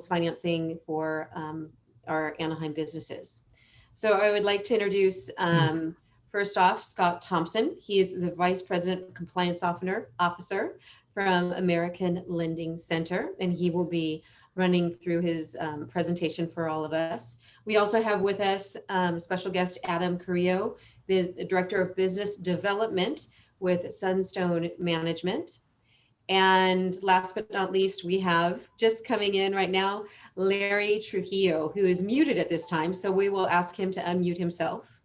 financing for our Anaheim businesses. So I would like to introduce, first off, Scott Thompson. He is the Vice President Compliance Officer from American Lending Center, and he will be running through his presentation for all of us. We also have with us special guest Adam Carrillo, Director of Business Development with Sunstone Management. And last but not least, we have just coming in right now, Larry Trujillo, who is muted at this time. So we will ask him to unmute himself.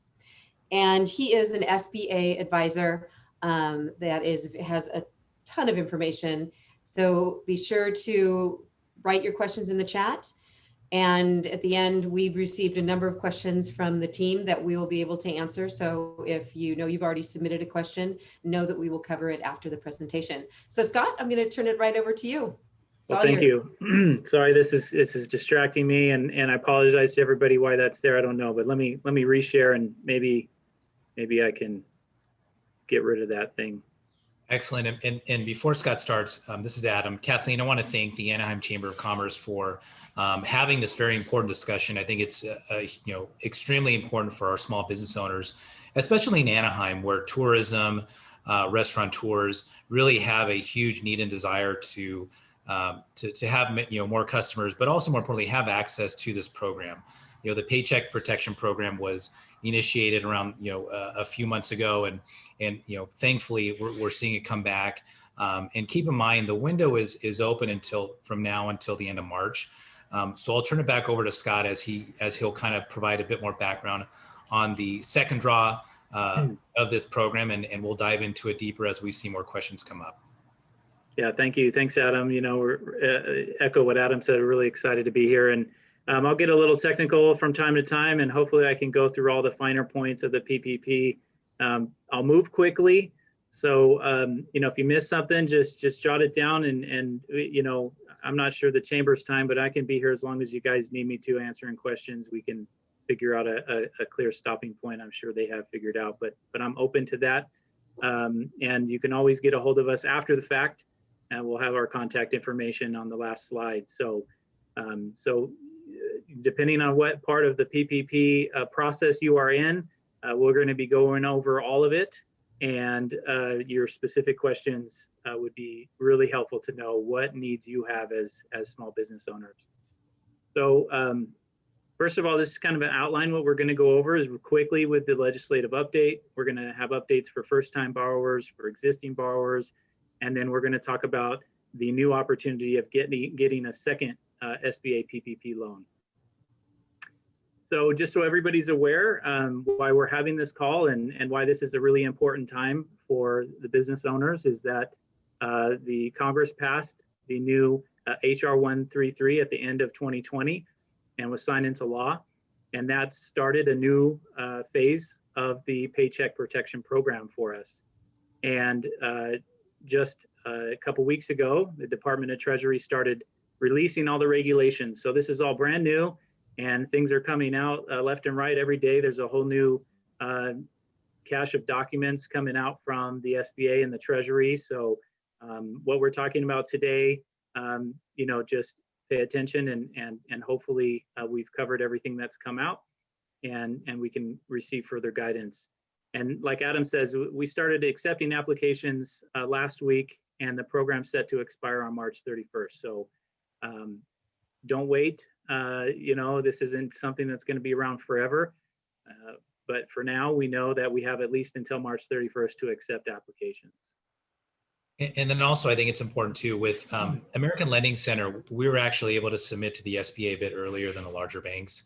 And he is an SBA advisor that has a ton of information. So be sure to write your questions in the chat. And at the end, we've received a number of questions from the team that we will be able to answer. So if you know you've already submitted a question, know that we will cover it after the presentation. So Scott, I'm going to turn it right over to you. Well, thank you. Sorry, this is distracting me, and I apologize to everybody why that's there. I don't know, but let me reshare, and maybe I can get rid of that thing. Excellent. And before Scott starts, this is Adam. Kathleen, I want to thank the Anaheim Chamber of Commerce for having this very important discussion. I think it's extremely important for our small business owners, especially in Anaheim, where tourism, restaurateurs really have a huge need and desire to have more customers, but also more importantly have access to this program. The Paycheck Protection Program was initiated around a few months ago, and thankfully we're seeing it come back. And keep in mind the window is open from now until the end of March. So I'll turn it back over to Scott as he'll kind of provide a bit more background on the second draw of this program, and we'll dive into it deeper as we see more questions come up. Yeah, thank you. Thanks, Adam. We're echo what Adam said. We're really excited to be here, and I'll get a little technical from time to time, and hopefully I can go through all the finer points of the PPP. I'll move quickly. So, if you miss something, just jot it down, and I'm not sure the chamber's time, but I can be here as long as you guys need me to answering questions. We can figure out a clear stopping point. I'm sure they have figured out, but I'm open to that. And you can always get a hold of us after the fact, and we'll have our contact information on the last slide. So, depending on what part of the PPP process you are in, we're going to be going over all of it, and your specific questions would be really helpful to know what needs you have as small business owners. So first of all, this is kind of an outline. What we're going to go over is quickly with the legislative update. We're going to have updates for first-time borrowers, for existing borrowers, and then we're going to talk about the new opportunity of getting a second SBA PPP loan. So just so everybody's aware why we're having this call and why this is a really important time for the business owners is that the Congress passed the new HR 133 at the end of 2020 and was signed into law. And that started a new phase of the Paycheck Protection Program for us. And just a couple weeks ago, the Department of Treasury started releasing all the regulations. So this is all brand new, and things are coming out left and right every day. There's a whole new cache of documents coming out from the SBA and the Treasury. So what we're talking about today, just pay attention, and hopefully we've covered everything that's come out, and we can receive further guidance. And like Adam says, we started accepting applications last week, and the program's set to expire on March 31st. So don't wait. This isn't something that's going to be around forever. But for now, we know that we have at least until March 31st to accept applications. And then also, I think it's important too, with American Lending Center, we were actually able to submit to the SBA a bit earlier than the larger banks.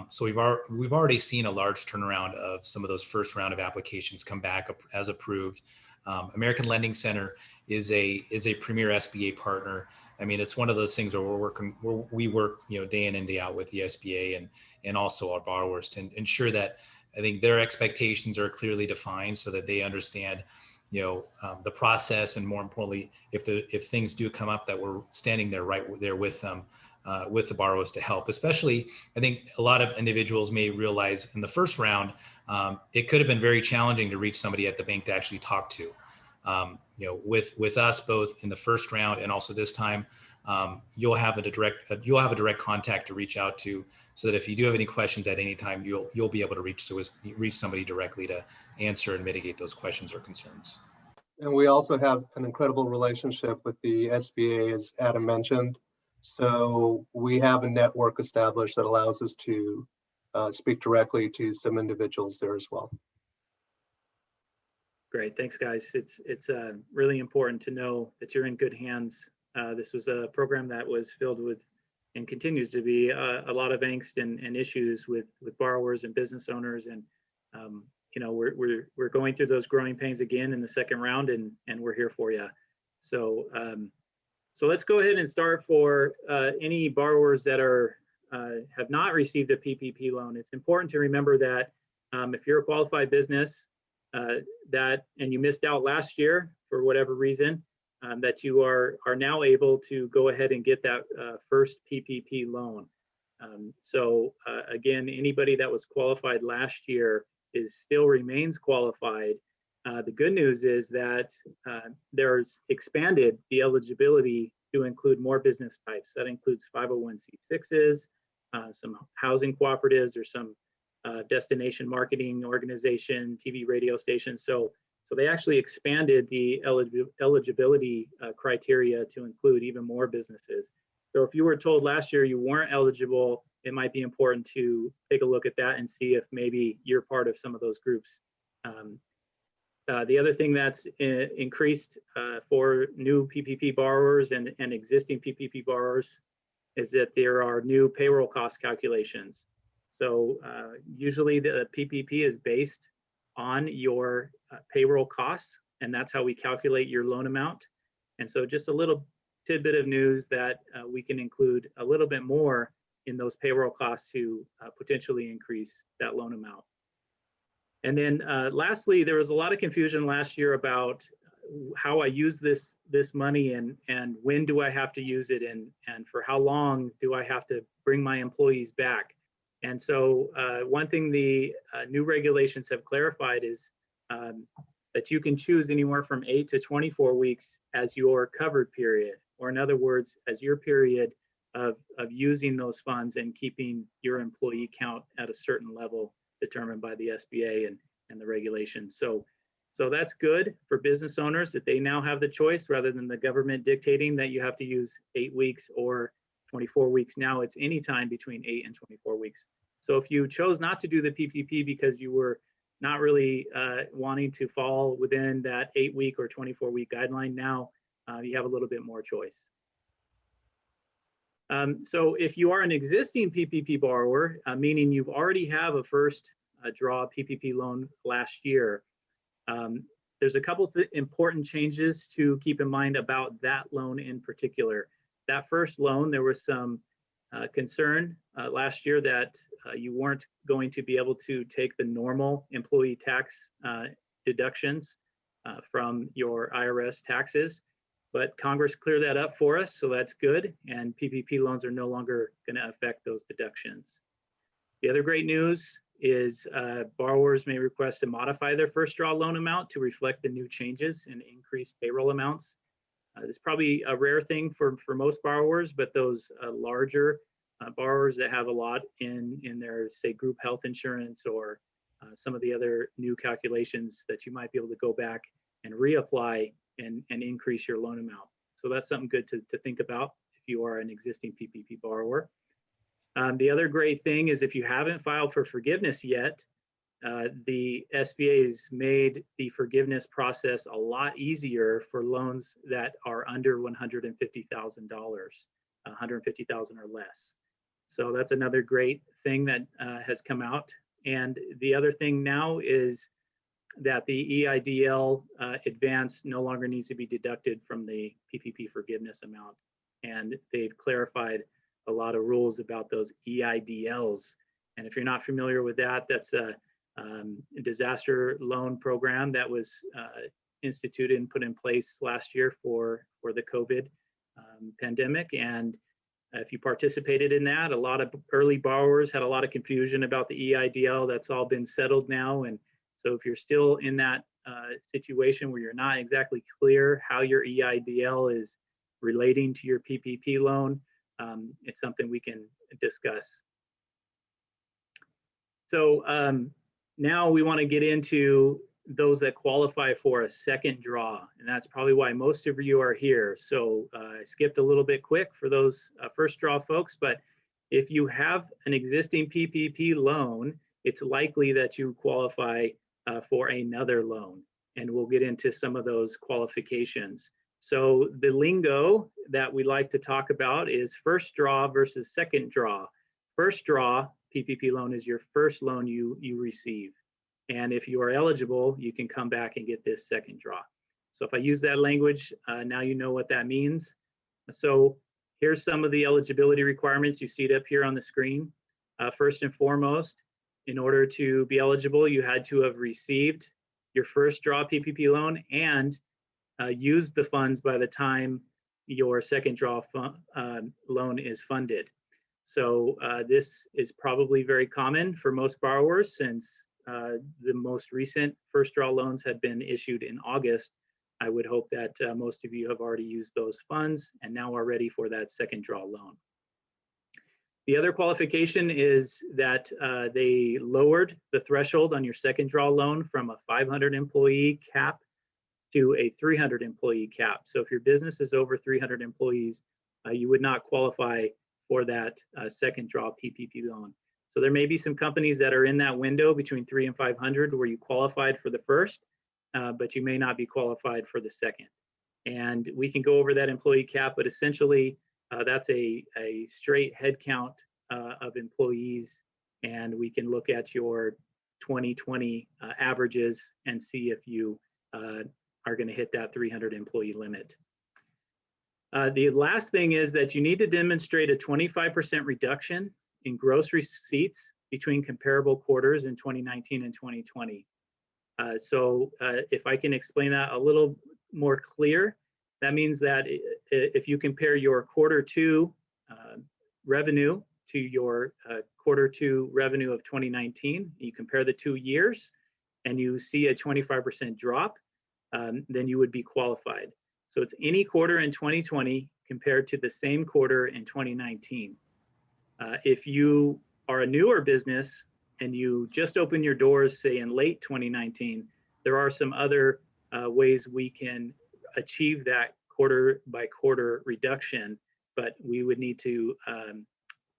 So we've already seen a large turnaround of some of those first round of applications come back as approved. American Lending Center is a premier SBA partner. I mean, it's one of those things where we work day in and day out with the SBA and also our borrowers to ensure that I think their expectations are clearly defined so that they understand the process, and more importantly, if things do come up, that we're standing there right there with them, with the borrowers to help. Especially, I think a lot of individuals may realize in the first round, it could have been very challenging to reach somebody at the bank to actually talk to. With us both in the first round and also this time, you'll have a direct contact to reach out to, so that if you do have any questions at any time, you'll be able to reach somebody directly to answer and mitigate those questions or concerns. And we also have an incredible relationship with the SBA, as Adam mentioned. So we have a network established that allows us to speak directly to some individuals there as well. Great, thanks guys. It's really important to know that you're in good hands. This was a program that was filled with, and continues to be, a lot of angst and issues with borrowers and business owners. And you know, we're going through those growing pains again in the second round, and we're here for you. So so let's go ahead and start for any borrowers that have not received a PPP loan. It's important to remember that if you're a qualified business and you missed out last year for whatever reason, that you are now able to go ahead and get that first PPP loan. So again, anybody that was qualified last year still remains qualified. The good news is that there's expanded the eligibility to include more business types. That includes 501c6s, some housing cooperatives, or some destination marketing organization, TV, radio stations. So they actually expanded the eligibility criteria to include even more businesses. So if you were told last year you weren't eligible, it might be important to take a look at that and see if maybe you're part of some of those groups. The other thing that's increased for new PPP borrowers and existing PPP borrowers is that there are new payroll cost calculations. So usually the PPP is based on your payroll costs, and that's how we calculate your loan amount. And so just a little tidbit of news that we can include a little bit more in those payroll costs to potentially increase that loan amount. And then lastly, there was a lot of confusion last year about how I use this money, and when do I have to use it, and for how long do I have to bring my employees back. And so one thing the new regulations have clarified is that you can choose anywhere from 8 to 24 weeks as your covered period, or in other words, as your period of using those funds and keeping your employee count at a certain level determined by the SBA and the regulations. So that's good for business owners, that they now have the choice rather than the government dictating that you have to use 8 weeks or 24 weeks. Now it's any time between 8 and 24 weeks. So if you chose not to do the PPP because you were not really wanting to fall within that 8-week or 24-week guideline, now you have a little bit more choice. So if you are an existing PPP borrower, meaning you've already have a first draw PPP loan last year, there's a couple important changes to keep in mind about that loan in particular. That first loan, there was some concern last year that you weren't going to be able to take the normal employee tax deductions from your IRS taxes, but Congress cleared that up for us, so that's good, and PPP loans are no longer going to affect those deductions. The other great news is borrowers may request to modify their first draw loan amount to reflect the new changes and increased payroll amounts. It's probably a rare thing for most borrowers, but those larger borrowers that have a lot in their, say, group health insurance, or some of the other new calculations, that you might be able to go back and reapply and increase your loan amount. So that's something good to think about if you are an existing PPP borrower. The other great thing is, if you haven't filed for forgiveness yet, the SBA has made the forgiveness process a lot easier for loans that are under $150,000, $150,000 or less. So that's another great thing that has come out. And the other thing now is that the EIDL advance no longer needs to be deducted from the PPP forgiveness amount. And they've clarified a lot of rules about those EIDLs. And if you're not familiar with that, that's a disaster loan program that was instituted and put in place last year for the COVID pandemic. And if you participated in that, a lot of early borrowers had a lot of confusion about the EIDL. That's all been settled now. And so if you're still in that situation where you're not exactly clear how your EIDL relating to your PPP loan, it's something we can discuss. So now we want to get into those that qualify for a second draw, and that's probably why most of you are here. So I skipped a little bit quick for those first draw folks, but if you have an existing PPP loan, it's likely that you qualify for another loan, and we'll get into some of those qualifications. So the lingo that we like to talk about is first draw versus second draw. First draw PPP loan is your first loan you receive. And if you are eligible, you can come back and get this second draw. So if I use that language, now you know what that means. So here's some of the eligibility requirements. You see it up here on the screen. First and foremost, in order to be eligible, you had to have received your first draw PPP loan and used the funds by the time your second draw loan is funded. So this is probably very common for most borrowers, since the most recent first draw loans had been issued in August. I would hope that most of you have already used those funds and now are ready for that second draw loan. The other qualification is that they lowered the threshold on your second draw loan from a 500 employee cap to a 300 employee cap. So if your business is over 300 employees, you would not qualify for that second draw PPP loan. So there may be some companies that are in that window between 300 and 500 where you qualified for the first, but you may not be qualified for the second. And we can go over that employee cap, but essentially that's a straight head count of employees, and we can look at your 2020 averages and see if you are going to hit that 300 employee limit. The last thing is that you need to demonstrate a 25% reduction in gross receipts between comparable quarters in 2019 and 2020. So if I can explain that a little more clear, that means that if you compare your Q2 revenue to your Q2 revenue of 2019, you compare the 2 years and you see a 25% drop, then you would be qualified. So it's any quarter in 2020 compared to the same quarter in 2019. If you are a newer business and you just open your doors, say in late 2019, there are some other ways we can achieve that quarter by quarter reduction, but we would need to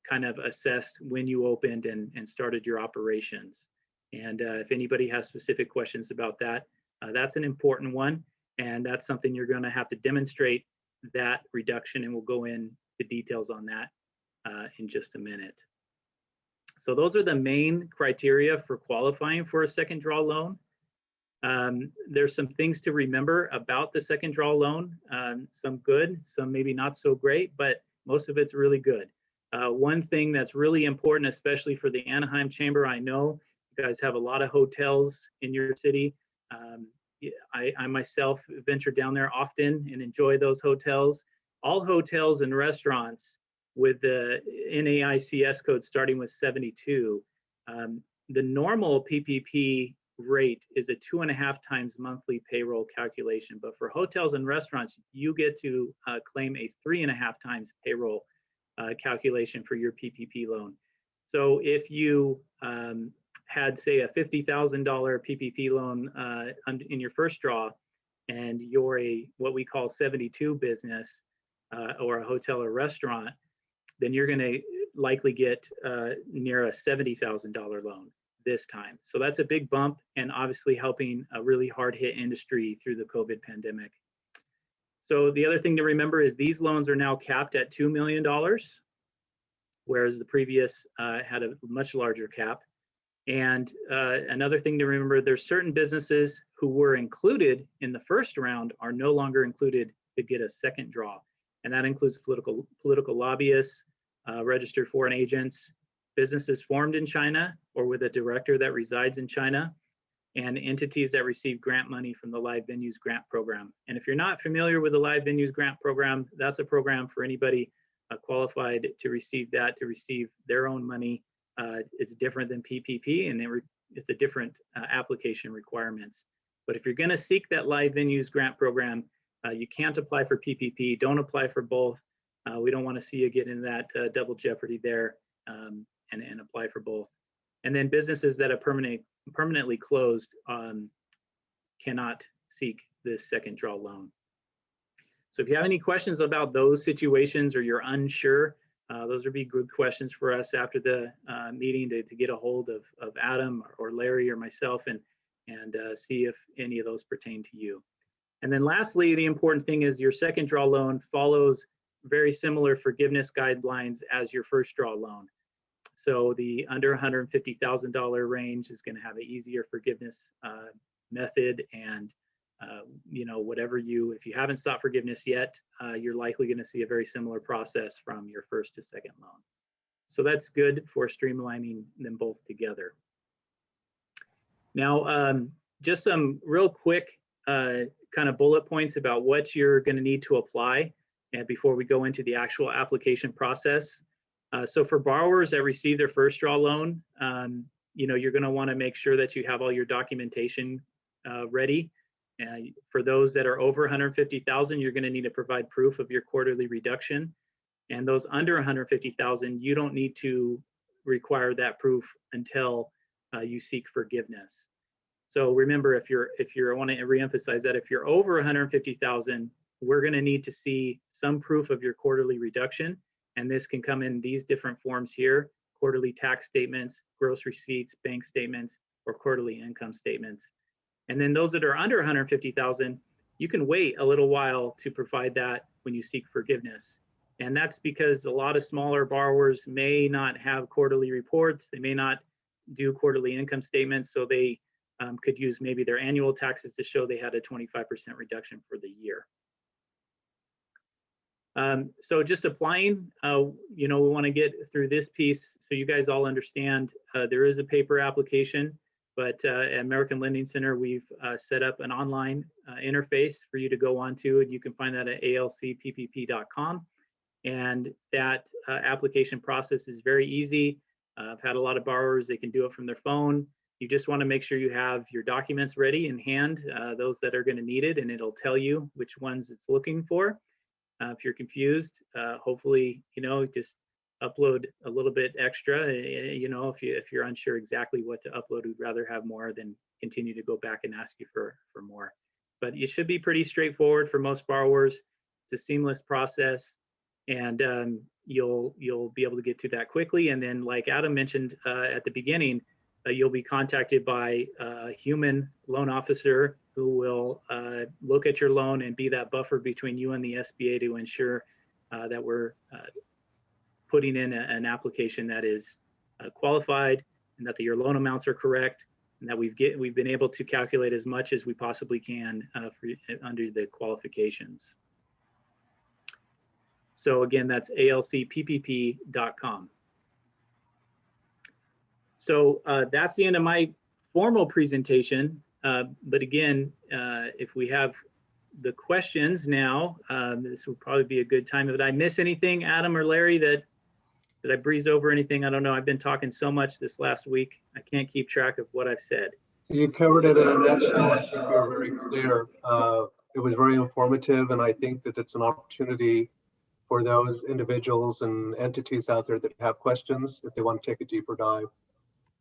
kind of assess when you opened and started your operations. And if anybody has specific questions about that, that's an important one. And that's something you're going to have to demonstrate that reduction, and we'll go into details on that in just a minute. So those are the main criteria for qualifying for a second draw loan. There's some things to remember about the second draw loan, some good, some maybe not so great, but most of it's really good. One thing that's really important, especially for the Anaheim Chamber, I know you guys have a lot of hotels in your city. I myself venture down there often and enjoy those hotels. All hotels and restaurants with the NAICS code starting with 72, the normal PPP rate is a 2.5 times monthly payroll calculation, but for hotels and restaurants, you get to claim a 3.5 times payroll calculation for your PPP loan. So if you had, say, a $50,000 PPP loan in your first draw, and you're a what we call 72 business or a hotel or restaurant, then you're going to likely get near a $70,000 loan this time. So that's a big bump, and obviously helping a really hard hit industry through the COVID pandemic. So the other thing to remember is these loans are now capped at $2 million, whereas the previous had a much larger cap. And another thing to remember, there's certain businesses who were included in the first round are no longer included to get a second draw. And that includes political lobbyists, registered foreign agents, businesses formed in China or with a director that resides in China, and entities that receive grant money from the Live Venues Grant Program. And if you're not familiar with the Live Venues Grant Program, that's a program for anybody qualified to receive that, to receive their own money. It's different than PPP, and it's a different application requirements. But if you're going to seek that Live Venues Grant Program, You can't apply for PPP. Don't apply for both. We don't want to see you get in that double jeopardy there, and apply for both. And then businesses that are permanently closed cannot seek this second draw loan. So if you have any questions about those situations, or you're unsure, those would be good questions for us after the meeting to get a hold of Adam or Larry or myself and see if any of those pertain to you. And then lastly, the important thing is your second draw loan follows very similar forgiveness guidelines as your first draw loan. So the under $150,000 range is going to have an easier forgiveness method, and whatever if you haven't sought forgiveness yet, you're likely going to see a very similar process from your first to second loan. So that's good for streamlining them both together. Now, just some real quick kind of bullet points about what you're going to need to apply, and before we go into the actual application process. So for borrowers that receive their first draw loan, you're going to want to make sure that you have all your documentation ready. For those that are over 150,000, you're going to need to provide proof of your quarterly reduction. And those under 150,000, you don't need to require that proof until you seek forgiveness. So remember, I want to reemphasize that if you're over 150,000, we're going to need to see some proof of your quarterly reduction. And this can come in these different forms here: quarterly tax statements, gross receipts, bank statements, or quarterly income statements. And then those that are under 150,000, you can wait a little while to provide that when you seek forgiveness. And that's because a lot of smaller borrowers may not have quarterly reports. They may not do quarterly income statements. So they could use maybe their annual taxes to show they had a 25% reduction for the year. So just applying, we want to get through this piece so you guys all understand there is a paper application, but at American Lending Center, we've set up an online interface for you to go onto, and you can find that at alcppp.com. And that application process is very easy. I've had a lot of borrowers, they can do it from their phone. You just want to make sure you have your documents ready in hand, those that are going to need it, and it'll tell you which ones it's looking for. If you're confused, hopefully, just upload a little bit extra. If you're unsure exactly what to upload, we'd rather have more than continue to go back and ask you for more. But it should be pretty straightforward for most borrowers. It's a seamless process, and you'll be able to get to that quickly. And then, like Adam mentioned at the beginning, you'll be contacted by a human loan officer who will look at your loan and be that buffer between you and the SBA to ensure that we're putting in an application that is qualified, and that your loan amounts are correct, and that we've been able to calculate as much as we possibly can under the qualifications. So again, that's alcppp.com. So that's the end of my formal presentation. But again, if we have the questions now, this would probably be a good time. Did I miss anything, Adam or Larry, did I breeze over anything? I don't know. I've been talking so much this last week. I can't keep track of what I've said. You covered it in a nutshell. I think you were very clear. It was very informative, and I think that it's an opportunity for those individuals and entities out there that have questions if they want to take a deeper dive.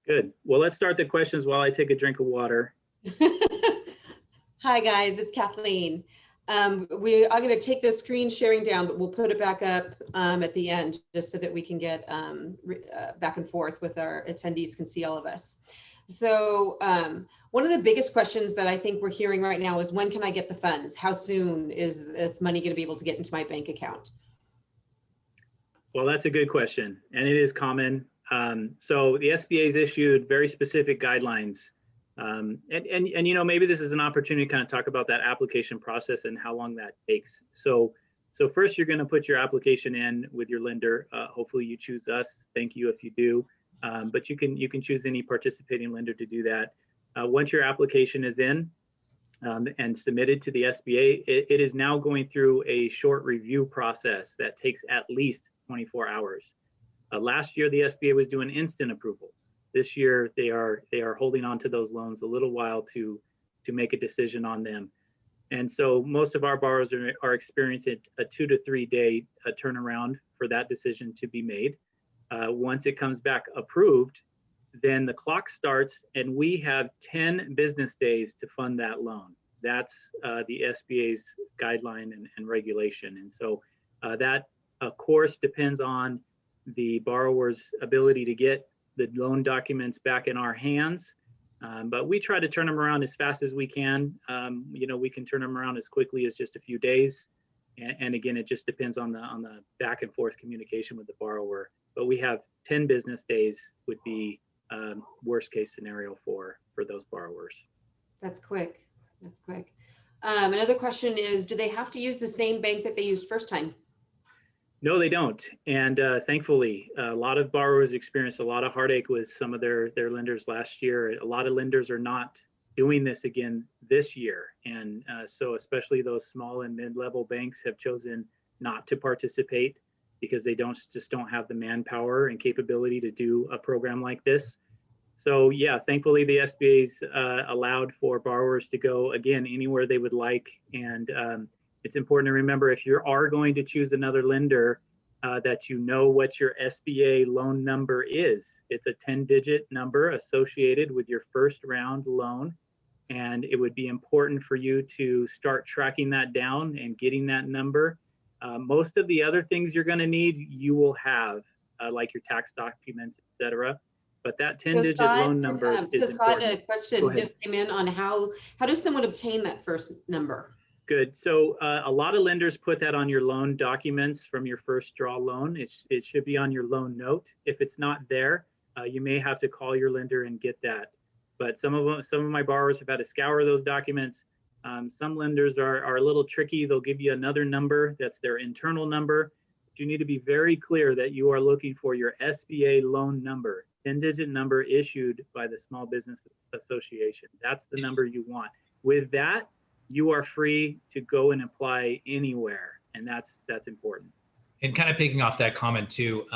Good. Well, let's start the questions while I take a drink of water. Hi guys, it's Kathleen. I'm going to take the screen sharing down, but we'll put it back up at the end just so that we can get back and forth with our attendees, can see all of us. So one of the biggest questions that I think we're hearing right now is, when can I get the funds? How soon is this money going to be able to get into my bank account? Well, that's a good question, and it is common. So the SBA has issued very specific guidelines. And maybe this is an opportunity to kind of talk about that application process and how long that takes. So first, you're going to put your application in with your lender. Hopefully you choose us. Thank you if you do. But you can choose any participating lender to do that. Once your application is in and submitted to the SBA, it is now going through a short review process that takes at least 24 hours. Last year, the SBA was doing instant approvals. This year, they are holding on to those loans a little while to make a decision on them. And so most of our borrowers are experiencing a 2 to 3 day turnaround for that decision to be made. Once it comes back approved, then the clock starts and we have 10 business days to fund that loan. That's the SBA's guideline and regulation. And so that, of course, depends on the borrower's ability to get the loan documents back in our hands. But we try to turn them around as fast as we can. We can turn them around as quickly as just a few days. And again, it just depends on the back and forth communication with the borrower. But we have 10 business days would be worst case scenario for those borrowers. That's quick. That's quick. Another question is, do they have to use the same bank that they used first time? No, they don't. And thankfully, a lot of borrowers experienced a lot of heartache with some of their lenders last year. A lot of lenders are not doing this again this year. And so especially those small and mid-level banks have chosen not to participate because they just don't have the manpower and capability to do a program like this. So yeah, thankfully the SBA's allowed for borrowers to go again anywhere they would like. And it's important to remember, if you are going to choose another lender, that you know what your SBA loan number is. It's a 10-digit number associated with your first round loan. And it would be important for you to start tracking that down and getting that number. Most of the other things you're going to need, you will have, like your tax documents, et cetera. But that 10-digit loan number is so Scott, important. a question just came in on how does someone obtain that first number? Good. So a lot of lenders put that on your loan documents from your first draw loan. It should be on your loan note. If it's not there, you may have to call your lender and get that. But some of my borrowers have had to scour those documents. Some lenders are a little tricky. They'll give you another number that's their internal number. But you need to be very clear that you are looking for your SBA loan number, 10-digit number issued by the Small Business Association. That's the number you want. With that, you are free to go and apply anywhere, and that's important. And kind of picking off that comment too,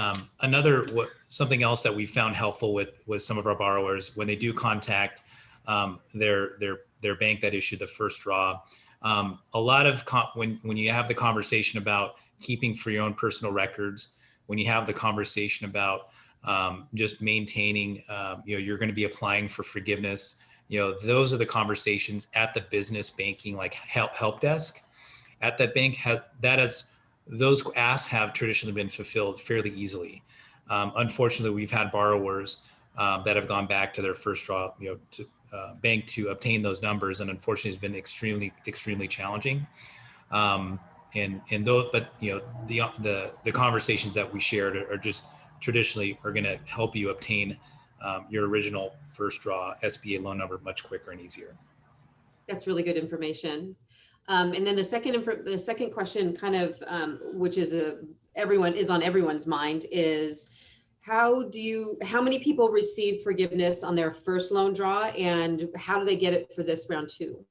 something else that we found helpful with some of our borrowers when they do contact their bank that issued the first draw. A lot of when you have the conversation about keeping for your own personal records, when you have the conversation about just maintaining, you're going to be applying for forgiveness. Those are the conversations at the business banking, like help desk at that bank. Those asks have traditionally been fulfilled fairly easily. Unfortunately, we've had borrowers that have gone back to their first draw, to bank to obtain those numbers, and unfortunately, it's been extremely challenging. But the conversations that we shared are just traditionally are going to help you obtain your original first draw SBA loan number much quicker and easier. That's really good information. And then the second question, kind of, which is on everyone's mind, is how many people receive forgiveness on their first loan draw, and how do they get it for this round 2?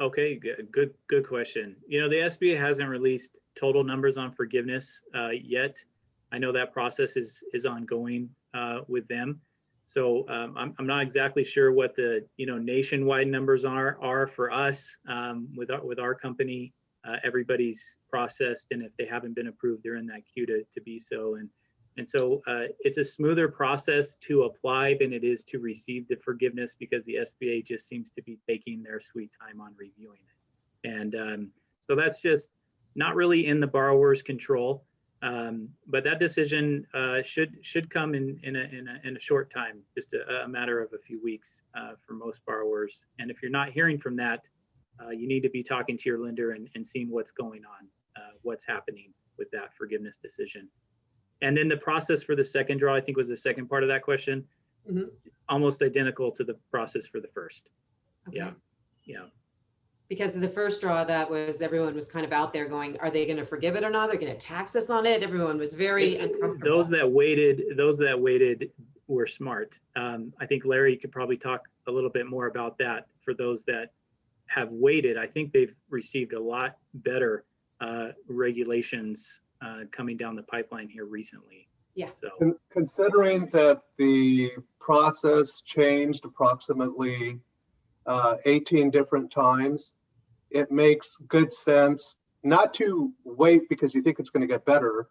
Okay, good question. The SBA hasn't released total numbers on forgiveness yet. I know that process is ongoing with them. So I'm not exactly sure what the nationwide numbers are for us with our company. Everybody's processed, and if they haven't been approved, they're in that queue to be so. And so it's a smoother process to apply than it is to receive the forgiveness, because the SBA just seems to be taking their sweet time on reviewing it. And so that's just not really in the borrower's control. But that decision should come in a short time, just a matter of a few weeks for most borrowers. And if you're not hearing from that, you need to be talking to your lender and seeing what's going on, what's happening with that forgiveness decision. And then the process for the second draw, I think, was the second part of that question, almost identical to the process for the first. Okay. Yeah. Because the first draw, everyone was kind of out there going, are they going to forgive it or not? They're going to tax us on it. Everyone was very uncomfortable. Those that waited were smart. I think Larry could probably talk a little bit more about that. For those that have waited, I think they've received a lot better regulations coming down the pipeline here recently. Yeah. So considering that the process changed approximately 18 different times, it makes good sense not to wait because you think it's going to get better,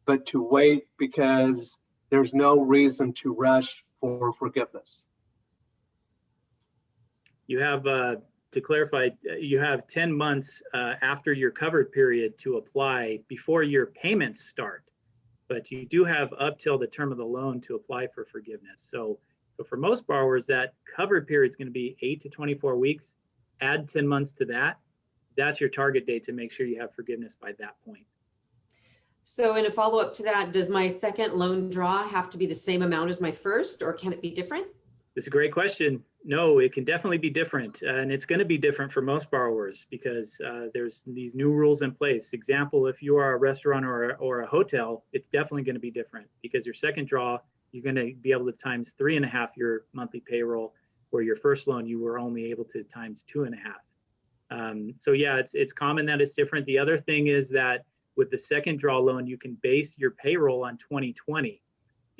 but to wait because there's no reason to rush for forgiveness. You have, to clarify, you have 10 months after your covered period to apply before your payments start, but you do have up till the term of the loan to apply for forgiveness. So for most borrowers, that covered period is going to be 8 to 24 weeks. Add 10 months to that. That's your target date to make sure you have forgiveness by that point. So in a follow-up to that, does my second loan draw have to be the same amount as my first, or can it be different? It's a great question. No, it can definitely be different. And it's going to be different for most borrowers because there's these new rules in place. Example, if you are a restaurant or a hotel, it's definitely going to be different because your second draw, you're going to be able to times 3.5 your monthly payroll, where your first loan, you were only able to times 2.5. So yeah, it's common that it's different. The other thing is that with the second draw loan, you can base your payroll on 2020.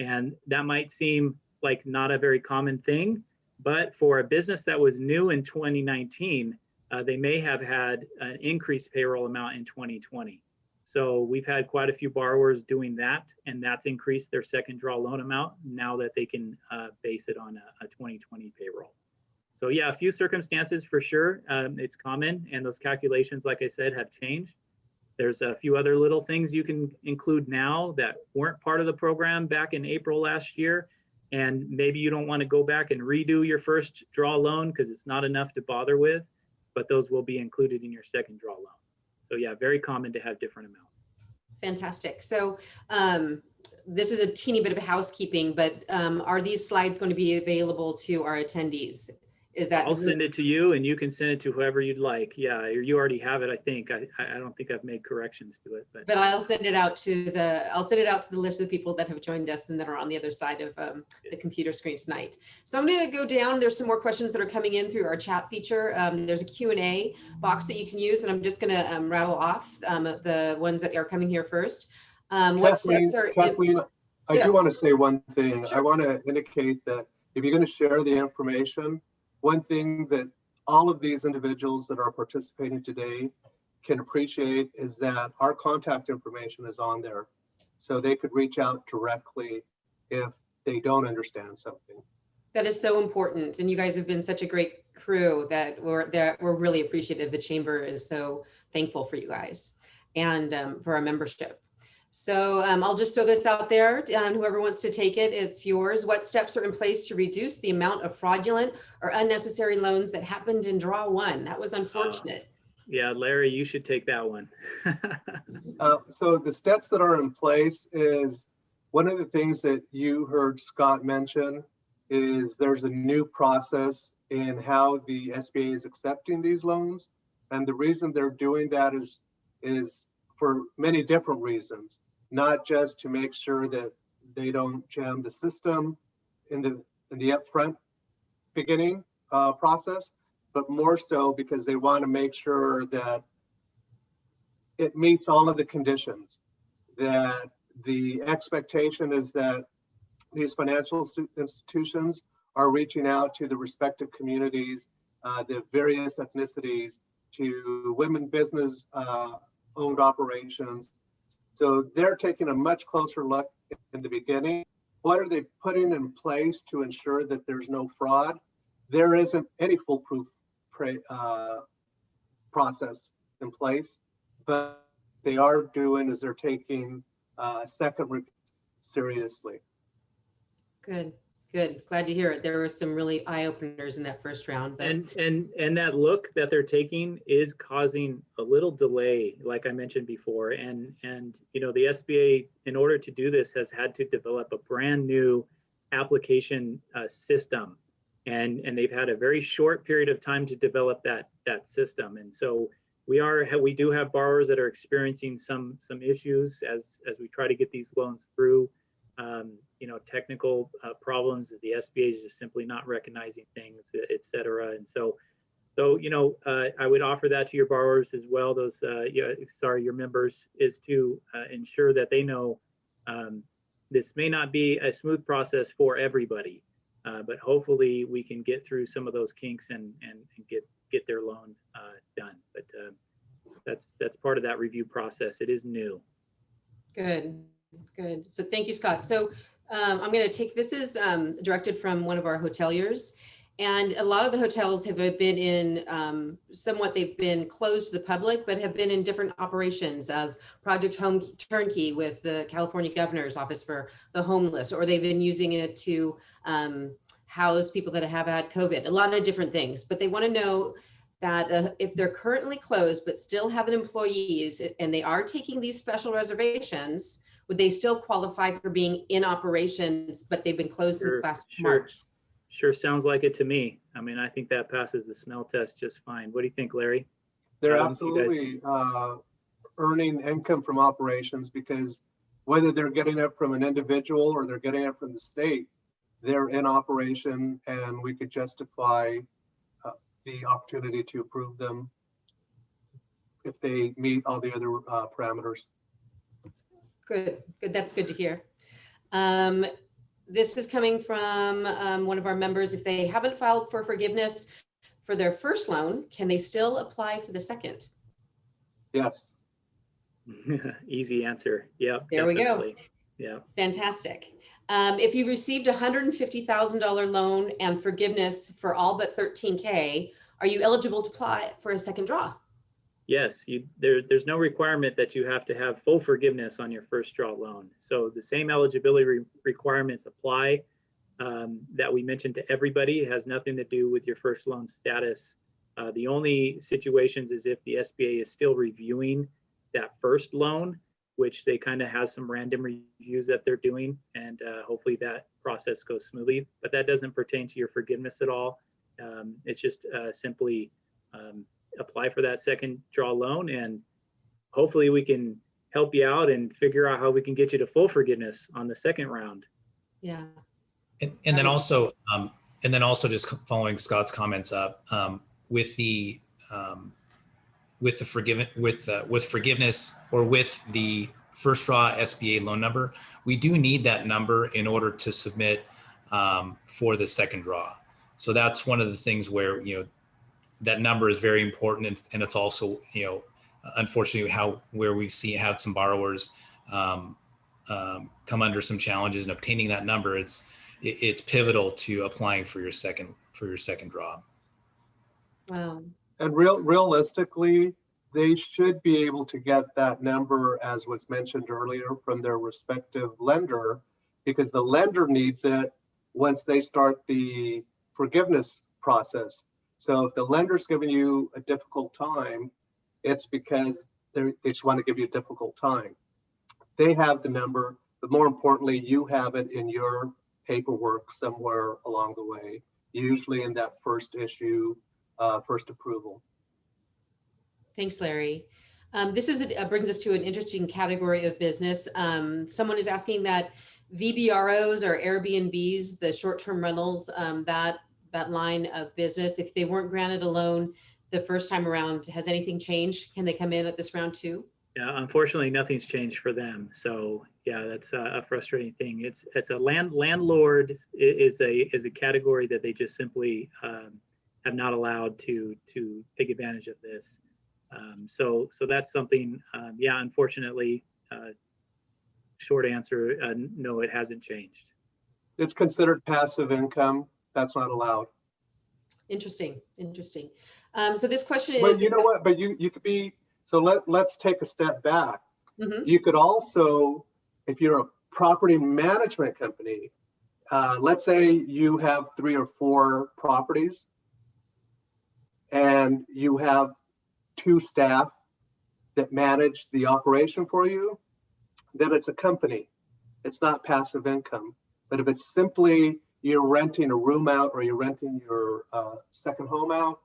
And that might seem like not a very common thing, but for a business that was new in 2019, they may have had an increased payroll amount in 2020. So we've had quite a few borrowers doing that, and that's increased their second draw loan amount now that they can base it on a 2020 payroll. So yeah, a few circumstances for sure. It's common, and those calculations, like I said, have changed. There's a few other little things you can include now that weren't part of the program back in April last year. And maybe you don't want to go back and redo your first draw loan because it's not enough to bother with, but those will be included in your second draw loan. So yeah, very common to have different amounts. Fantastic. So this is a teeny bit of housekeeping, but are these slides going to be available to our attendees? Is that? I'll send it to you and you can send it to whoever you'd like. Yeah, you already have it, I think. I don't think I've made corrections to it. But I'll send it out to the list of the people that have joined us and that are on the other side of the computer screen tonight. So I'm going to go down. There's some more questions that are coming in through our chat feature. There's a Q&A box that you can use, and I'm just going to rattle off the ones that are coming here first. What steps are Kathleen, I Yes. do want to say one thing. Sure. I want to indicate that if you're going to share the information, one thing that all of these individuals that are participating today can appreciate is that our contact information is on there. So they could reach out directly if they don't understand something. That is so important. And you guys have been such a great crew that we're really appreciative. The Chamber is so thankful for you guys and for our membership. So I'll just throw this out there, and whoever wants to take it, it's yours. What steps are in place to reduce the amount of fraudulent or unnecessary loans that happened in draw one? That was unfortunate. yeah, Larry, you should take that one. So the steps that are in place is one of the things that you heard Scott mention is there's a new process in how the SBA is accepting these loans. And the reason they're doing that is for many different reasons, not just to make sure that they don't jam the system in the upfront beginning process, but more so because they want to make sure that it meets all of the conditions, that the expectation is that these financial institutions are reaching out to the respective communities, the various ethnicities, to women business owned operations. So they're taking a much closer look in the beginning. What are they putting in place to ensure that there's no fraud? There isn't any foolproof process in place, but they are doing is they're taking second review seriously. Good. Glad to hear it. There were some really eye openers in that first round. But... And that look that they're taking is causing a little delay, like I mentioned before. And you know, the SBA, in order to do this, has had to develop a brand new application system, and they've had a very short period of time to develop that system. And so we do have borrowers that are experiencing some issues as we try to get these loans through. You know, technical problems that the SBA is just simply not recognizing things, et cetera. And so you know, I would offer that to your borrowers as well. Those, your members, is to ensure that they know this may not be a smooth process for everybody, but hopefully we can get through some of those kinks and get get their loan done. But that's part of that review process. It is new. Good, good. So thank you, Scott. So I'm going to take, this is directed from one of our hoteliers. And a lot of the hotels have been in somewhat, they've been closed to the public, but have been in different operations of Project Home Turnkey with the California Governor's Office for the Homeless, or they've been using it to house people that have had COVID, a lot of different things. But they want to know that if they're currently closed, but still have employees and they are taking these special reservations, would they still qualify for being in operations, but they've been closed since last March? Sure sounds like it to me. I mean, I think that passes the smell test just fine. What do you think, Larry? They're absolutely earning income from operations, because whether they're getting it from an individual or they're getting it from the state, they're in operation, and we could justify the opportunity to approve them if they meet all the other parameters. Good, good. That's good to hear. This is coming from one of our members. If they haven't filed for forgiveness for their first loan, can they still apply for the second? Yes. Easy answer. Yep. There definitely. We go. Yeah. Fantastic. If you received a $150,000 loan and forgiveness for all but $13K, are you eligible to apply for a second draw? Yes, there's no requirement that you have to have full forgiveness on your first draw loan. So the same eligibility requirements apply that we mentioned to everybody. It has nothing to do with your first loan status. The only situations is if the SBA is still reviewing that first loan, which they kind of have some random reviews that they're doing, and hopefully that process goes smoothly. But that doesn't pertain to your forgiveness at all. It's just simply apply for that second draw loan, and hopefully we can help you out and figure out how we can get you to full forgiveness on the second round. Yeah. And then also just following Scott's comments up, with forgiveness or with the first draw SBA loan number, we do need that number in order to submit for the second draw. So that's one of the things where, that number is very important, and it's also, unfortunately where we have some borrowers come under some challenges in obtaining that number. It's pivotal to applying for your second draw. Wow. And realistically, they should be able to get that number, as was mentioned earlier, from their respective lender, because the lender needs it once they start the forgiveness process. So if the lender's giving you a difficult time, it's because they just want to give you a difficult time. They have the number, but more importantly, you have it in your paperwork somewhere along the way, usually in that first issue, first approval. Thanks, Larry. This brings us to an interesting category of business. Someone is asking that VBROs or Airbnbs, the short-term rentals, that line of business, if they weren't granted a loan the first time around, has anything changed? Can they come in at this round too? Yeah, unfortunately, nothing's changed for them. So yeah, that's a frustrating thing. It's a landlord is a category that they just simply have not allowed to take advantage of this. So that's something. Yeah, unfortunately, short answer, no, it hasn't changed. It's considered passive income. That's not allowed. Interesting. So this question is. But you know what? But you could be. So let's take a step back. Mm-hmm. You could also, if you're a property management company, let's say you have 3 or 4 properties, and you have 2 staff that manage the operation for you, then it's a company. It's not passive income. But if it's simply you're renting a room out or you're renting your second home out,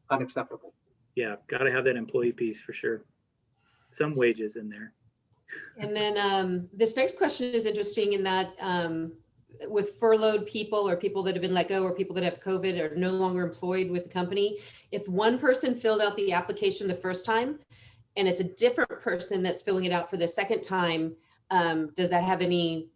unacceptable. Yeah, got to have that employee piece for sure. Some wages in there. And then this next question is interesting in that with furloughed people or people that have been let go or people that have COVID or no longer employed with the company, if one person filled out the application the first time and it's a different person that's filling it out for the second time, does that have any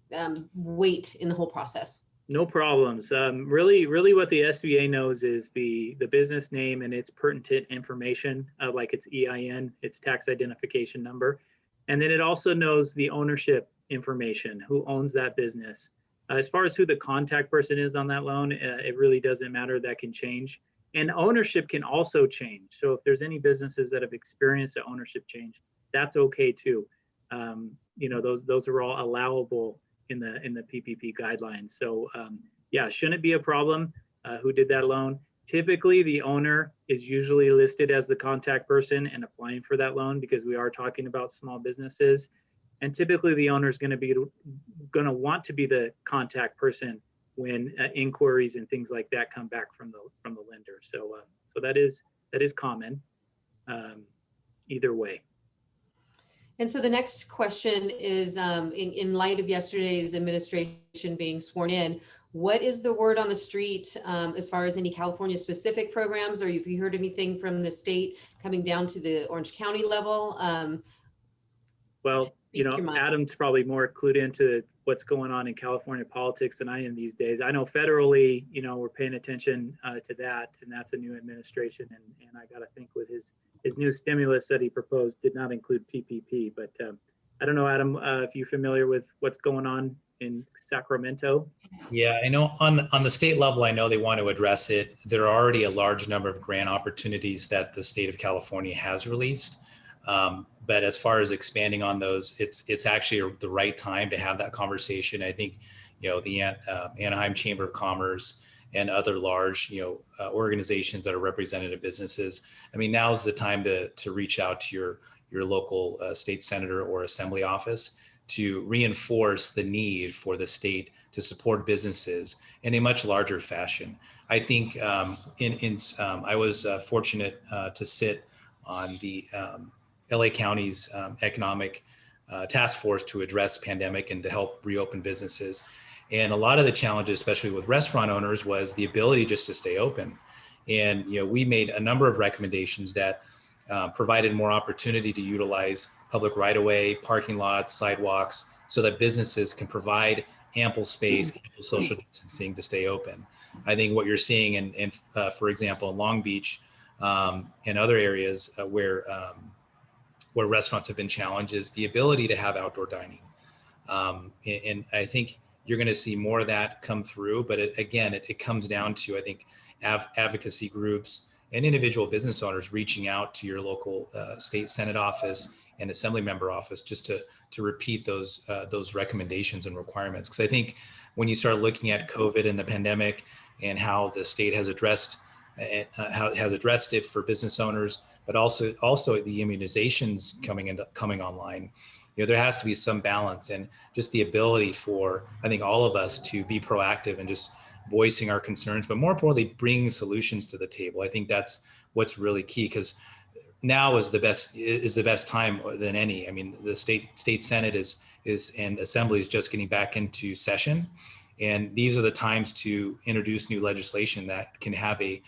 weight in the whole process? No problems. Really what the SBA knows is the business name and its pertinent information, like its EIN, its tax identification number. And then it also knows the ownership information, who owns that business. As far as who the contact person is on that loan, it really doesn't matter. That can change. And ownership can also change. So if there's any businesses that have experienced an ownership change, that's okay too. Those are all allowable in the PPP guidelines. So yeah, shouldn't be a problem. Who did that loan? Typically, the owner is usually listed as the contact person and applying for that loan, because we are talking about small businesses. And typically, the owner is going to want to be the contact person when inquiries and things like that come back from the lender. So that is common either way. And so the next question is, in light of yesterday's administration being sworn in, what is the word on the street as far as any California specific programs, or have you heard anything from the state coming down to the Orange County level? Well, Adam's probably more clued into what's going on in California politics than I am these days. I know federally, we're paying attention to that, and that's a new administration. And I got to think with his new stimulus that he proposed did not include PPP. But I don't know, Adam, if you're familiar with what's going on in Sacramento. Yeah, I know on the state level, I know they want to address it. There are already a large number of grant opportunities that the state of California has released. But as far as expanding on those, it's actually the right time to have that conversation. I think, the Anaheim Chamber of Commerce and other large, organizations that are representative businesses. I mean, now's the time to reach out to your local state senator or assembly office to reinforce the need for the state to support businesses in a much larger fashion. I think I was fortunate to sit on the LA County's economic task force to address pandemic and to help reopen businesses. And a lot of the challenges, especially with restaurant owners, was the ability just to stay open. And we made a number of recommendations that provided more opportunity to utilize public right-of-way, parking lots, sidewalks, so that businesses can provide ample space, ample social distancing to stay open. I think what you're seeing in for example, in Long Beach and other areas where restaurants have been challenged is the ability to have outdoor dining. And I think you're going to see more of that come through. But it comes down to, I think, advocacy groups and individual business owners reaching out to your local state Senate office and assembly member office just to repeat those recommendations and requirements. Because I think when you start looking at COVID and the pandemic and how the state has addressed it for business owners, but also the immunizations coming online, there has to be some balance and just the ability for, I think, all of us to be proactive and just voicing our concerns, but more importantly, bringing solutions to the table. I think that's what's really key, because now is the best time than any. I mean, the state Senate is and Assembly is just getting back into session, and these are the times to introduce new legislation that can have a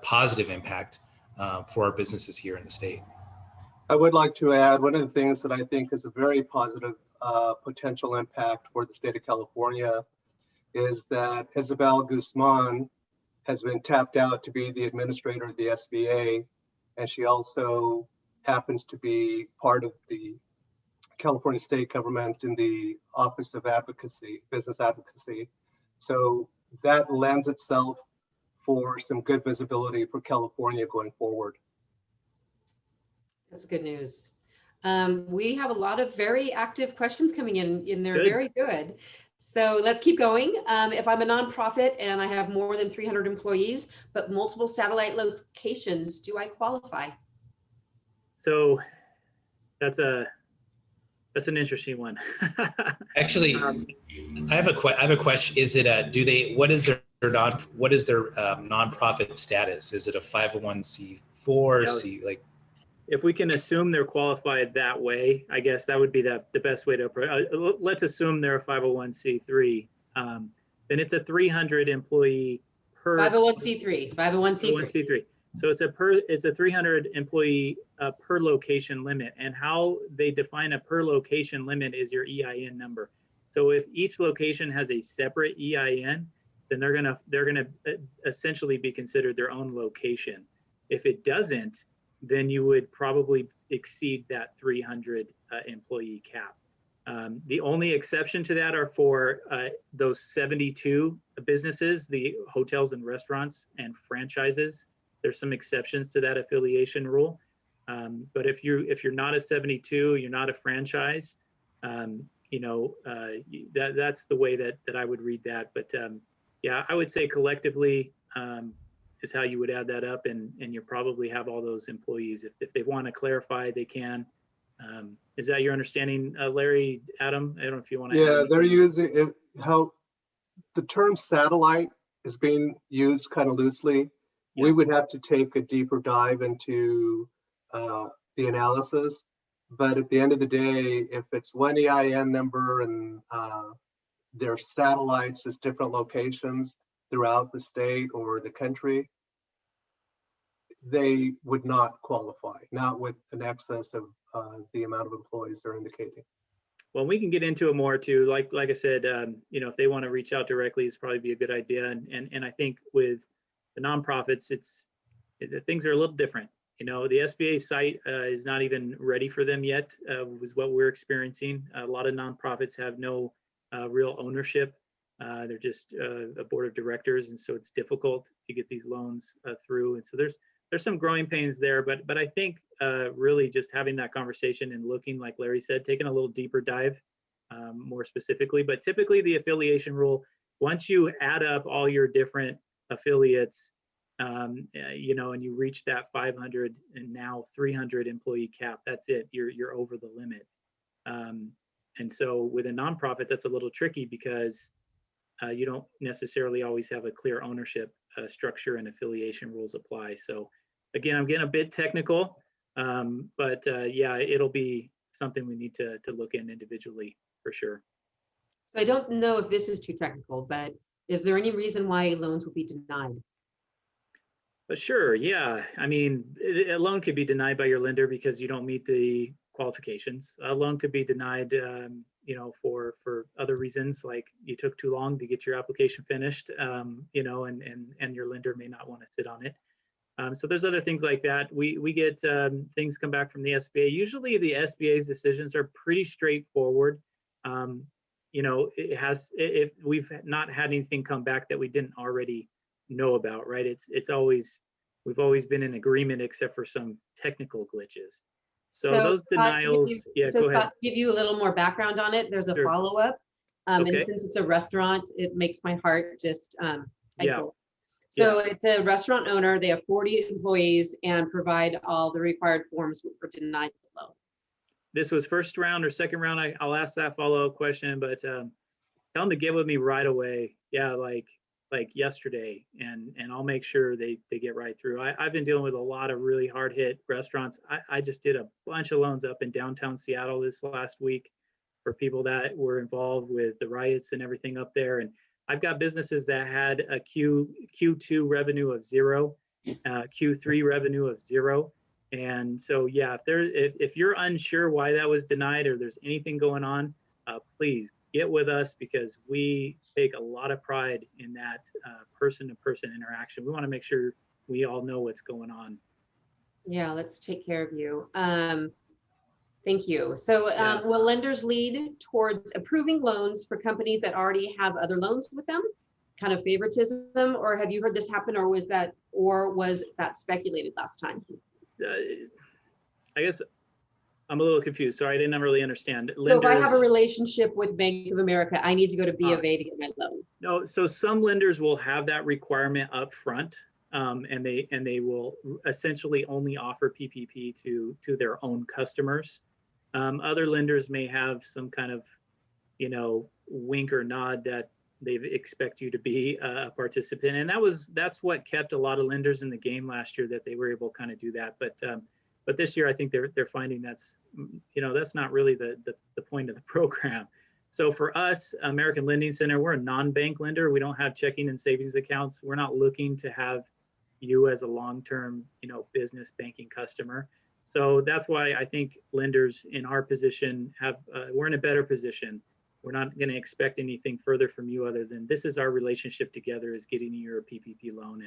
positive impact for our businesses here in the state. I would like to add one of the things that I think is a very positive potential impact for the state of California is that Isabel Guzman has been tapped out to be the administrator of the SBA, and she also happens to be part of the California state government in the Office of Advocacy, Business Advocacy. So that lends itself for some good visibility for California going forward. That's good news. We have a lot of very active questions coming in, and they're Good. very good. So let's keep going. If I'm a nonprofit and I have more than 300 employees, but multiple satellite locations, do I qualify? So that's an interesting one. Actually, I have a question. Is it what is their nonprofit status? Is it a 501c4? If we can assume they're qualified that way, I guess that would be the best way to approach. Let's assume they're a 501c3. Then it's a 300 employee per 501c3. 501c3. So it's a 300 employee per location limit, and how they define a per location limit is your EIN number. So if each location has a separate EIN, then they're gonna essentially be considered their own location. If it doesn't, then you would probably exceed that 300 employee cap. The only exception to that are for those 72 businesses, the hotels and restaurants and franchises. There's some exceptions to that affiliation rule. But if you're not a 72, you're not a franchise, that's the way that I would read that. But yeah, I would say collectively is how you would add that up, and you probably have all those employees. If they want to clarify, they can. Is that your understanding, Larry, Adam? I don't know if you want to. Yeah, they're using it, how the term satellite is being used kind of loosely. Yeah. We would have to take a deeper dive into the analysis. But at the end of the day, if it's one EIN number and their satellites is different locations throughout the state or the country, they would not qualify, not with an excess of the amount of employees they're indicating. Well, we can get into it more too. Like I said, if they want to reach out directly, it's probably be a good idea. And I think with the nonprofits, things are a little different. The SBA site is not even ready for them yet, was what we're experiencing. A lot of nonprofits have no real ownership. They're just a board of directors, and so it's difficult to get these loans through. And so there's some growing pains there, but I think really just having that conversation and looking, like Larry said, taking a little deeper dive more specifically. But typically the affiliation rule, once you add up all your different affiliates, and you reach that 500 and now 300 employee cap, that's it. You're over the limit. And so with a nonprofit, that's a little tricky because you don't necessarily always have a clear ownership structure, and affiliation rules apply. So again, I'm getting a bit technical, but yeah, it'll be something we need to look in individually for sure. So I don't know if this is too technical, but is there any reason why loans will be denied? But sure, yeah. I mean, a loan could be denied by your lender because you don't meet the qualifications. A loan could be denied, for other reasons, like you took too long to get your application finished, and your lender may not want to sit on it. So there's other things like that. We get things come back from the SBA. Usually the SBA's decisions are pretty straightforward. If we've not had anything come back that we didn't already know about, right? We've always been in agreement except for some technical glitches. So those denials, so go ahead. Scott, to give you a little more background on it, there's a Sure. follow-up. Okay. And since it's a restaurant, it makes my heart just Yeah. ache. So it's a restaurant owner, they have 40 employees and provide all the required forms for denied the loan. This was first round or second round? I'll ask that follow-up question, but tell them to get with me right away. Yeah, like yesterday, and I'll make sure they get right through. I've been dealing with a lot of really hard hit restaurants. I just did a bunch of loans up in downtown Seattle this last week for people that were involved with the riots and everything up there. And I've got businesses that had a Q2 revenue of 0, Q3 revenue of 0. And so, yeah, if you're unsure why that was denied or there's anything going on, please get with us, because we take a lot of pride in that person-to-person interaction. We want to make sure we all know what's going on. Yeah, let's take care of you. Thank you. So will lenders lead towards approving loans for companies that already have other loans with them? Kind of favoritism, or have you heard this happen, or was that speculated last time? I guess I'm a little confused. Sorry, I didn't really understand. So if I have a relationship with Bank of America, I need to go to B of A to get my loan. No, so some lenders will have that requirement up front, and they will essentially only offer PPP to their own customers. Other lenders may have some kind of, wink or nod that they expect you to be a participant, and that's what kept a lot of lenders in the game last year, that they were able to kind of do that. But this year, I think they're finding that's not really the point of the program. So for us, American Lending Center, we're a non-bank lender. We don't have checking and savings accounts. We're not looking to have you as a long-term, business banking customer. So that's why I think lenders in our position we're in a better position we're not going to expect anything further from you other than this is our relationship together, is getting you your PPP loan.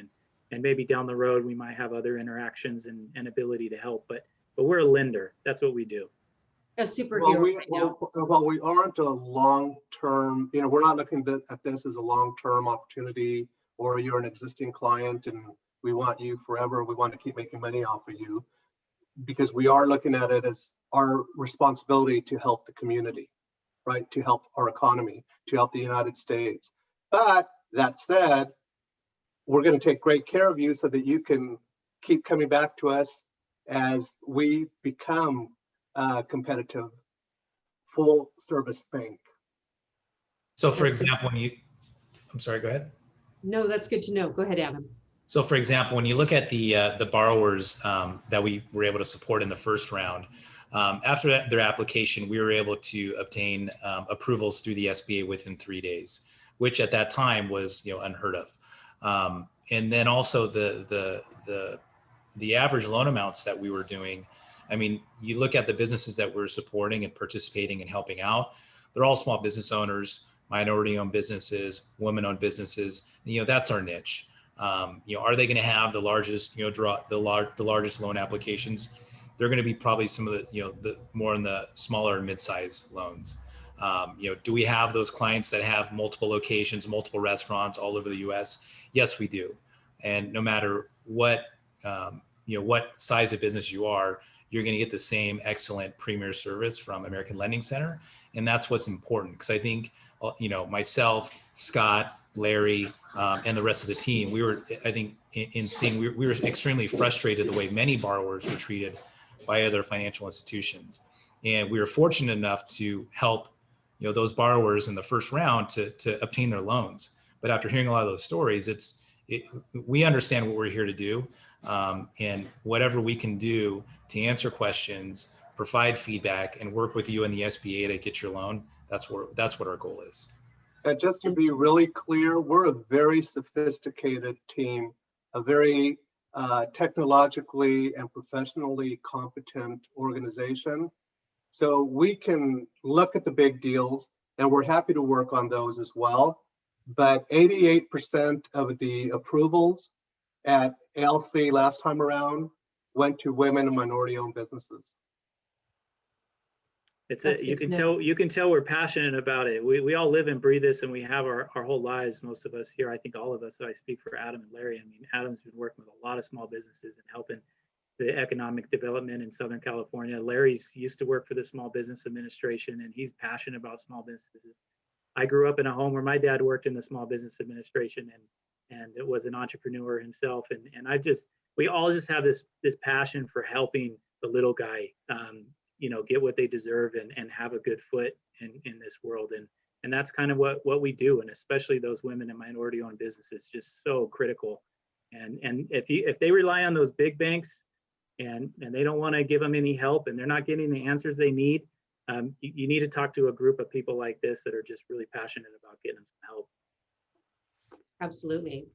And maybe down the road, we might have other interactions and ability to help, but we're a lender. That's what we do. A superhero right now. Well, we aren't a long-term, we're not looking at this as a long-term opportunity, or you're an existing client and we want you forever. We want to keep making money off of you, because we are looking at it as our responsibility to help the community, right? To help our economy, to help the United States. But that said, we're going to take great care of you so that you can keep coming back to us as we become a competitive full service bank. So for That's good. example, I'm sorry, go ahead. No, that's good to know. Go ahead, Adam. So for example, when you look at the borrowers that we were able to support in the first round, after their application, we were able to obtain approvals through the SBA within 3 days, which at that time was unheard of. And then also the average loan amounts that we were doing. I mean, you look at the businesses that we're supporting and participating and helping out, they're all small business owners, minority-owned businesses, women-owned businesses. That's our niche. Are they going to have the largest, the largest loan applications? They're going to be probably some of the more in the smaller and mid-size loans. Do we have those clients that have multiple locations, multiple restaurants all over the U.S.? Yes, we do. And no matter what, what size of business you are, you're going to get the same excellent premier service from American Lending Center. And that's what's important, because I think, myself, Scott, Larry, and the rest of the team, we were, I think, we were extremely frustrated the way many borrowers were treated by other financial institutions. And we were fortunate enough to help, those borrowers in the first round to obtain their loans. But after hearing a lot of those stories, we understand what we're here to do. And whatever we can do to answer questions, provide feedback, and work with you and the SBA to get your loan, that's what our goal is. And just to be really clear, we're a very sophisticated team, a very technologically and professionally competent organization. So we can look at the big deals, and we're happy to work on those as well. But 88% of the approvals at ALC last time around went to women and minority-owned businesses. You can tell we're passionate about it. We all live and breathe this, and we have our whole lives. Most of us here, I think all of us. So I speak for Adam and Larry. I mean, Adam's been working with a lot of small businesses and helping the economic development in Southern California. Larry's used to work for the Small Business Administration, and he's passionate about small businesses. I grew up in a home where my dad worked in the Small Business Administration and it was an entrepreneur himself. And we all just have this passion for helping the little guy, get what they deserve and have a good foot in this world. And that's kind of what we do. And especially those women and minority owned businesses, just so critical. And if they rely on those big banks and they don't want to give them any help and they're not getting the answers they need, you need to talk to a group of people like this that are just really passionate about getting them some help. Absolutely.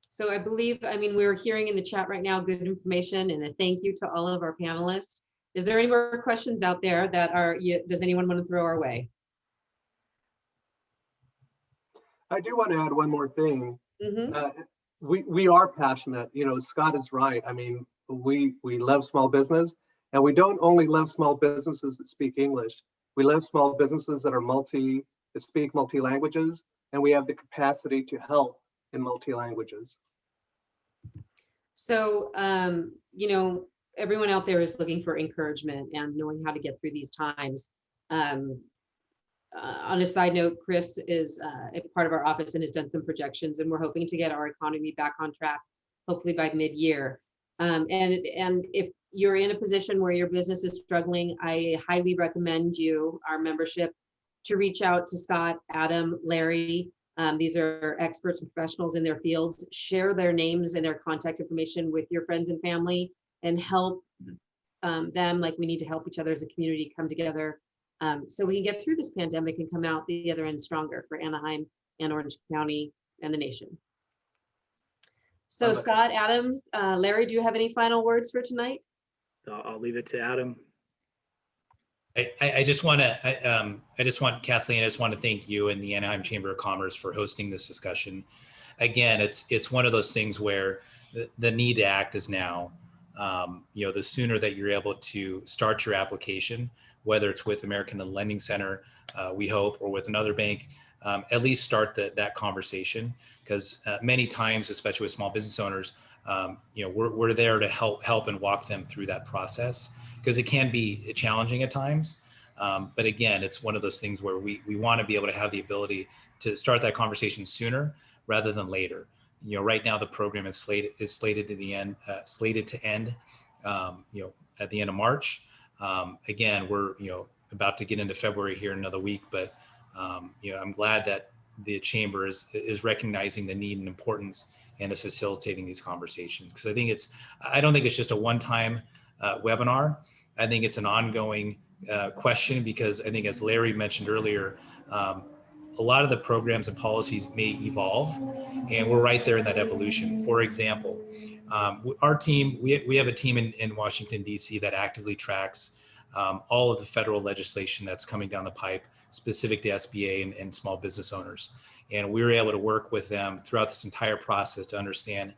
So I believe, we're hearing in the chat right now, good information, and a thank you to all of our panelists. Is there any more questions out there does anyone want to throw our way? I do want to add one more thing. Mm-hmm. We are passionate. Scott is right. We love small business, and we don't only love small businesses that speak English. We love small businesses that speak multi languages, and we have the capacity to help in multi languages. So, everyone out there is looking for encouragement and knowing how to get through these times. On a side note, Chris is a part of our office and has done some projections, and we're hoping to get our economy back on track, hopefully by mid-year. And if you're in a position where your business is struggling, I highly recommend you, our membership, to reach out to Scott, Adam, Larry. These are experts and professionals in their fields. Share their names and their contact information with your friends and family and help them like we need to help each other as a community come together so we can get through this pandemic and come out the other end stronger for Anaheim and Orange County and the nation. So Scott, Adam, Larry, do you have any final words for tonight? I'll leave it to Adam. I just want to, Kathleen, I just want to thank you and the Anaheim Chamber of Commerce for hosting this discussion. Again, it's one of those things where the need to act is now. The sooner that you're able to start your application, whether it's with American Lending Center, we hope, or with another bank, at least start that conversation. Because many times, especially with small business owners, we're there to help and walk them through that process, because it can be challenging at times. But again, it's one of those things where we want to be able to have the ability to start that conversation sooner rather than later. Right now the program is slated to end, at the end of March. Again, we're about to get into February here in another week, but I'm glad that the chamber is recognizing the need and importance and is facilitating these conversations, because I don't think it's just a one-time webinar. I think it's an ongoing question, because I think, as Larry mentioned earlier, a lot of the programs and policies may evolve, and we're right there in that evolution. For example, our team, we have a team in Washington, D.C. that actively tracks all of the federal legislation that's coming down the pipe specific to SBA and small business owners. And we were able to work with them throughout this entire process to understand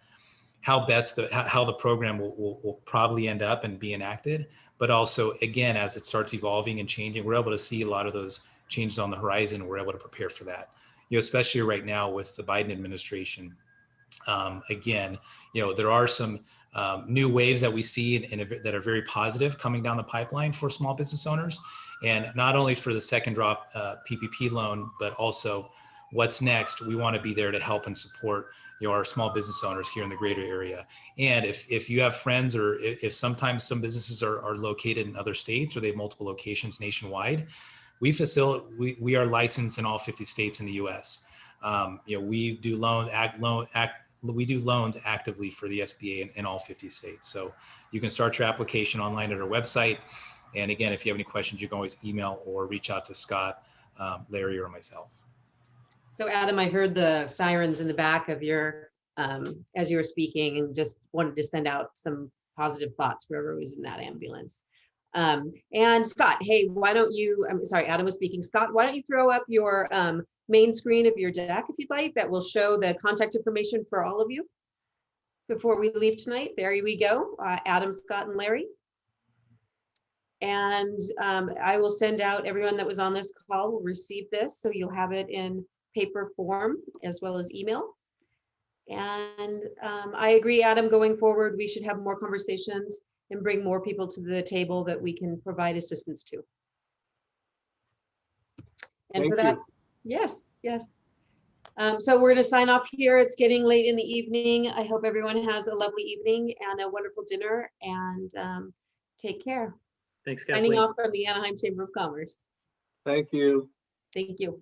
how the program will probably end up and be enacted. But also, again, as it starts evolving and changing, we're able to see a lot of those changes on the horizon. We're able to prepare for that, especially right now with the Biden administration. Again, there are some new waves that we see that are very positive coming down the pipeline for small business owners, and not only for the second drop PPP loan, but also what's next. We want to be there to help and support our small business owners here in the greater area. And if you have friends, or if sometimes some businesses are located in other states, or they have multiple locations nationwide, we are licensed in all 50 states in the U.S. We do we do loans actively for the SBA in all 50 states. So you can start your application online at our website. And again, if you have any questions, you can always email or reach out to Scott, Larry, or myself. So Adam, I heard the sirens in the back of your, as you were speaking, and just wanted to send out some positive thoughts for whoever was in that ambulance. And Scott, hey, why don't you, I'm sorry, Adam was speaking. Scott, why don't you throw up your main screen of your deck, if you'd like, that will show the contact information for all of you before we leave tonight. There we go, Adam, Scott, and Larry. And I will send out, everyone that was on this call will receive this, so you'll have it in paper form as well as email. And I agree, Adam, going forward, we should have more conversations and bring more people to the table that we can provide assistance to. And Thank for that, yes. So we're going to sign off here. It's getting late in the evening. I hope everyone has a lovely evening and a wonderful dinner, and take care. Thanks, Signing Kathleen. off from the Anaheim Chamber of Commerce. Thank you. Thank you.